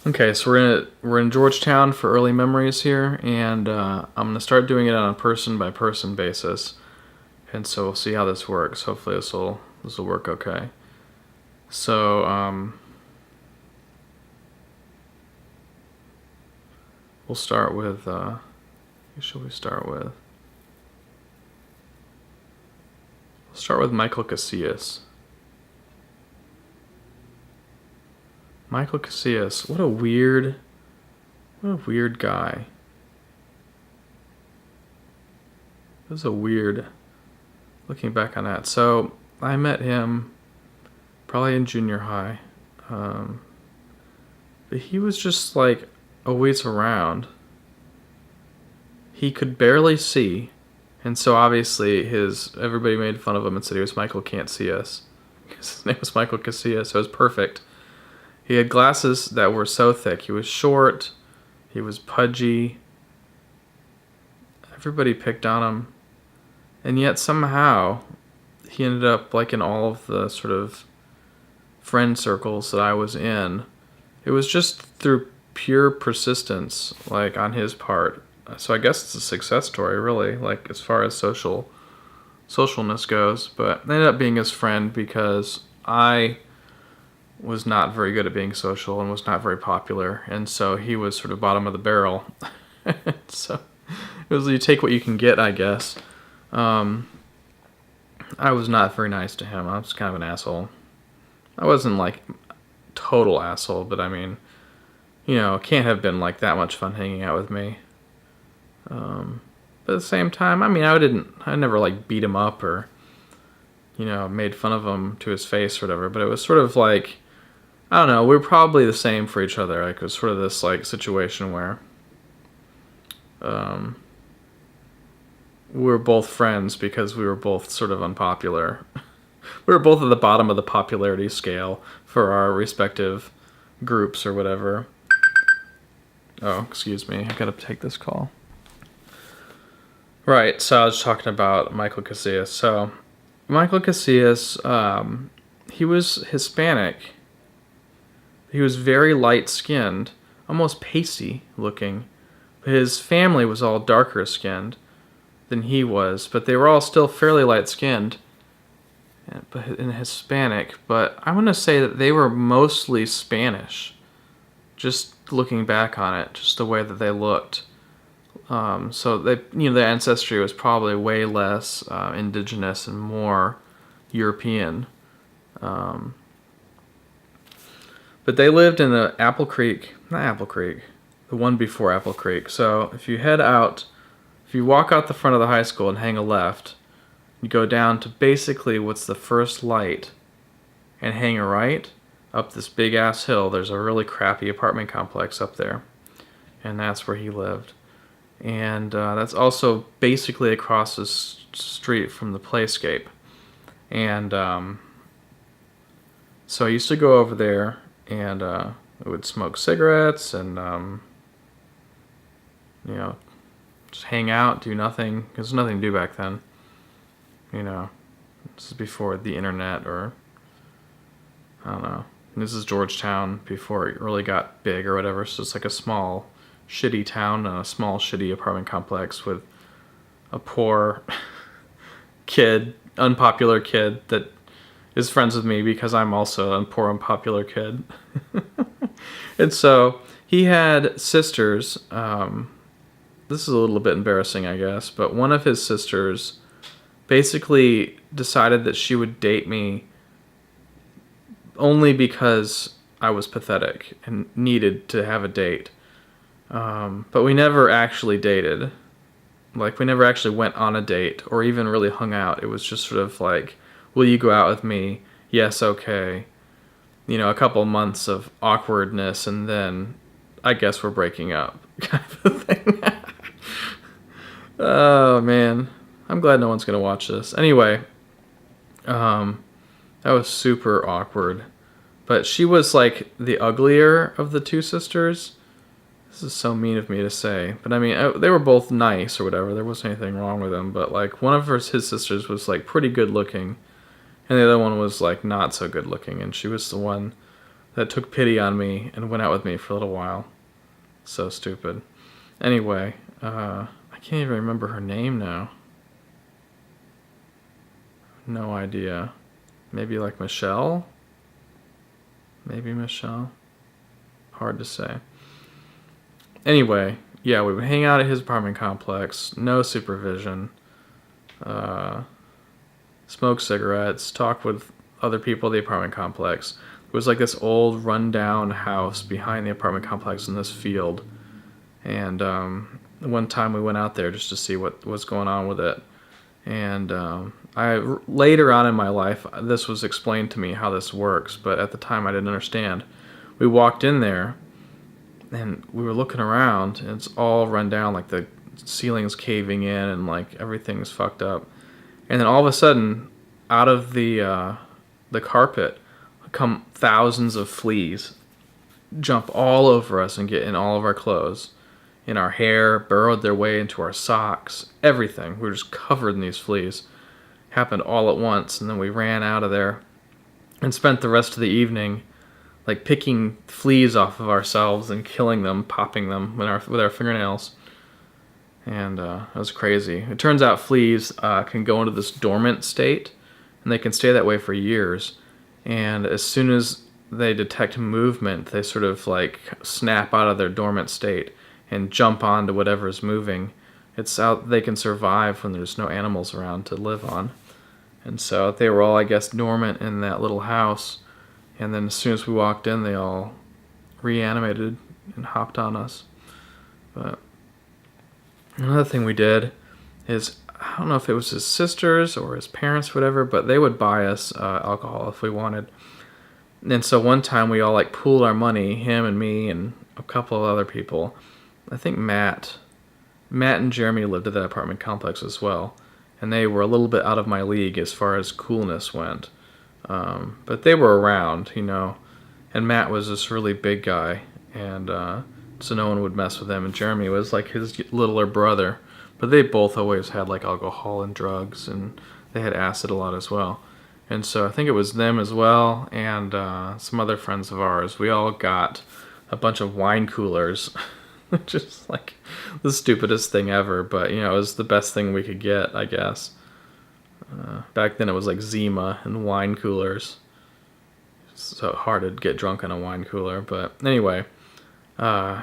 Okay, so we're in Georgetown for early memories here, and I'm gonna start doing it on a person by person basis, and so we'll see how this works. Hopefully, this will work okay. So we'll start with who should we start with? We'll start with Michael Casillas. Michael Casillas, what a weird guy. It was a weird looking back on that. So I met him probably in junior high, but he was just like always around. He could barely see, and so obviously everybody made fun of him and said he was Michael Can't See Us because his name was Michael Casillas. So it was perfect. He had glasses that were so thick. He was short. He was pudgy. Everybody picked on him. And yet somehow he ended up like in all of the sort of friend circles that I was in. It was just through pure persistence, like on his part. So I guess it's a success story, really, like as far as socialness goes. But I ended up being his friend because I was not very good at being social and was not very popular, and so he was sort of bottom of the barrel. So it was you take what you can get, I guess. I was not very nice to him. I was kind of an asshole. I wasn't like total asshole, but I mean, it can't have been like that much fun hanging out with me. But at the same time, I mean, I never like beat him up or, made fun of him to his face or whatever, but it was sort of like, I don't know, we were probably the same for each other. Like, it was sort of this like situation where we were both friends because we were both sort of unpopular. We were both at the bottom of the popularity scale for our respective groups or whatever. Oh, excuse me, I gotta take this call. Right, so I was talking about Michael Casillas. So, Michael Casillas, he was Hispanic. He was very light-skinned, almost pasty looking. But his family was all darker skinned than he was, but they were all still fairly light-skinned and Hispanic. But I want to say that they were mostly Spanish, just looking back on it, just the way that they looked. So their ancestry was probably way less indigenous and more European. But they lived in the the one before Apple Creek. So if you walk out the front of the high school and hang a left, you go down to basically what's the first light and hang a right up this big ass hill. There's a really crappy apartment complex up there, and that's where he lived. And that's also basically across the street from the Playscape. And so I used to go over there and I would smoke cigarettes and just hang out, do nothing. There's nothing to do back then. This is before the internet, or I don't know. This is Georgetown before it really got big or whatever. So it's like a small, shitty town and a small, shitty apartment complex with a poor kid, unpopular kid that is friends with me because I'm also a poor, unpopular kid. And so he had sisters. This is a little bit embarrassing, I guess, but one of his sisters basically decided that she would date me only because I was pathetic and needed to have a date. But we never actually dated. Like, we never actually went on a date or even really hung out. It was just sort of like, will you go out with me? Yes, okay. A couple months of awkwardness, and then I guess we're breaking up, kind of a thing. Oh, man. I'm glad no one's going to watch this. Anyway, that was super awkward. But she was like the uglier of the two sisters. This is so mean of me to say, but I mean, they were both nice or whatever. There wasn't anything wrong with them, but like one of his sisters was like pretty good looking, and the other one was like not so good looking, and she was the one that took pity on me and went out with me for a little while. So stupid. Anyway, I can't even remember her name now. No idea. Maybe like Michelle? Maybe Michelle? Hard to say. Anyway, yeah, we would hang out at his apartment complex. No supervision. Smoke cigarettes. Talk with other people at the apartment complex. It was like this old rundown house behind the apartment complex in this field. And one time we went out there just to see what was going on with it. And later on in my life, this was explained to me how this works, but at the time I didn't understand. We walked in there, and we were looking around, and it's all run down, like the ceiling's caving in, and like everything's fucked up. And then all of a sudden, out of the carpet, come thousands of fleas, jump all over us and get in all of our clothes, in our hair, burrowed their way into our socks, everything. We were just covered in these fleas. Happened all at once, and then we ran out of there and spent the rest of the evening like picking fleas off of ourselves and killing them, popping them with our fingernails. And it was crazy. It turns out fleas can go into this dormant state, and they can stay that way for years. And as soon as they detect movement, they sort of like snap out of their dormant state and jump onto whatever's moving. It's out. They can survive when there's no animals around to live on. And so they were all, I guess, dormant in that little house. And then as soon as we walked in, they all reanimated and hopped on us. But another thing we did is, I don't know if it was his sisters or his parents, whatever, but they would buy us alcohol if we wanted. And so one time we all like pooled our money, him and me and a couple of other people. I think Matt and Jeremy lived at that apartment complex as well. And they were a little bit out of my league as far as coolness went. But they were around, you know. And Matt was this really big guy. And so no one would mess with him. And Jeremy was like his littler brother. But they both always had like alcohol and drugs. And they had acid a lot as well. And so I think it was them as well. And some other friends of ours. We all got a bunch of wine coolers. Just like the stupidest thing ever, but you know, it was the best thing we could get, I guess. Back then it was like Zima and wine coolers. So hard to get drunk on a wine cooler, but anyway,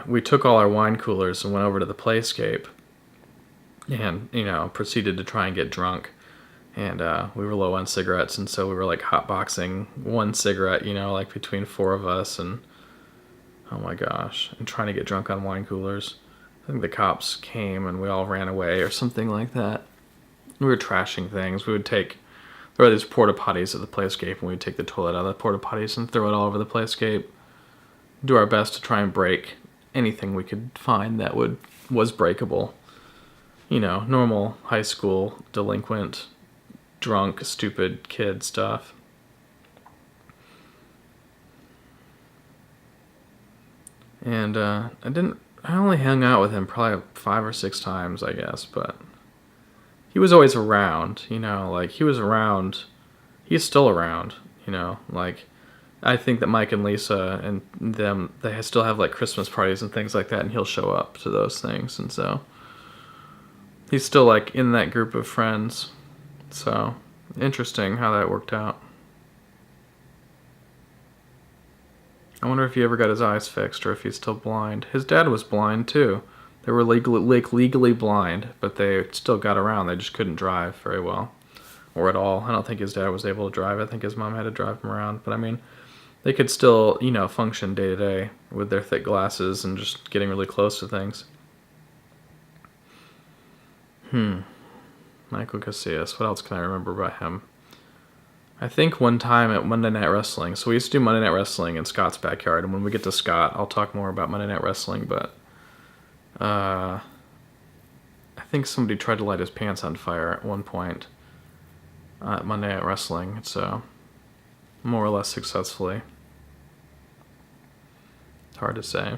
we took all our wine coolers and went over to the Playscape and, you know, proceeded to try and get drunk. And we were low on cigarettes, and so we were like hotboxing one cigarette, you know, like between four of us, and oh my gosh, and trying to get drunk on wine coolers. I think the cops came and we all ran away or something like that. We were trashing things. There were these porta potties at the Playscape, and we'd take the toilet out of the porta potties and throw it all over the Playscape. Do our best to try and break anything we could find that was breakable. You know, normal high school, delinquent, drunk, stupid kid stuff. And I only hung out with him probably 5 or 6 times, I guess, but he was always around, you know, like he was around, he's still around, you know, like I think that Mike and Lisa and them, they still have like Christmas parties and things like that, and he'll show up to those things, and so he's still like in that group of friends. So interesting how that worked out. I wonder if he ever got his eyes fixed or if he's still blind. His dad was blind too. They were legally blind, but they still got around. They just couldn't drive very well, or at all. I don't think his dad was able to drive. I think his mom had to drive him around. But I mean, they could still, you know, function day to day with their thick glasses and just getting really close to things. Michael Casillas. What else can I remember about him? I think one time at Monday Night Wrestling. So we used to do Monday Night Wrestling in Scott's backyard. And when we get to Scott, I'll talk more about Monday Night Wrestling. But I think somebody tried to light his pants on fire at one point at Monday Night Wrestling. So more or less successfully. It's hard to say.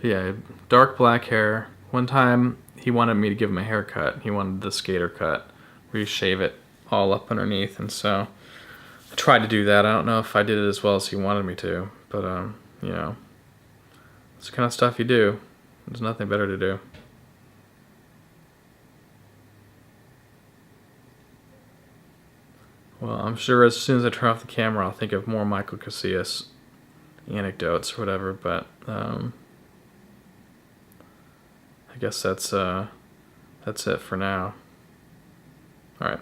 But yeah, dark black hair. One time he wanted me to give him a haircut. He wanted the skater cut, where you shave it all up underneath, and so I tried to do that. I don't know if I did it as well as he wanted me to, but you know, it's the kind of stuff you do. There's nothing better to do. Well, I'm sure as soon as I turn off the camera, I'll think of more Michael Casillas anecdotes or whatever, but I guess that's it for now. All right.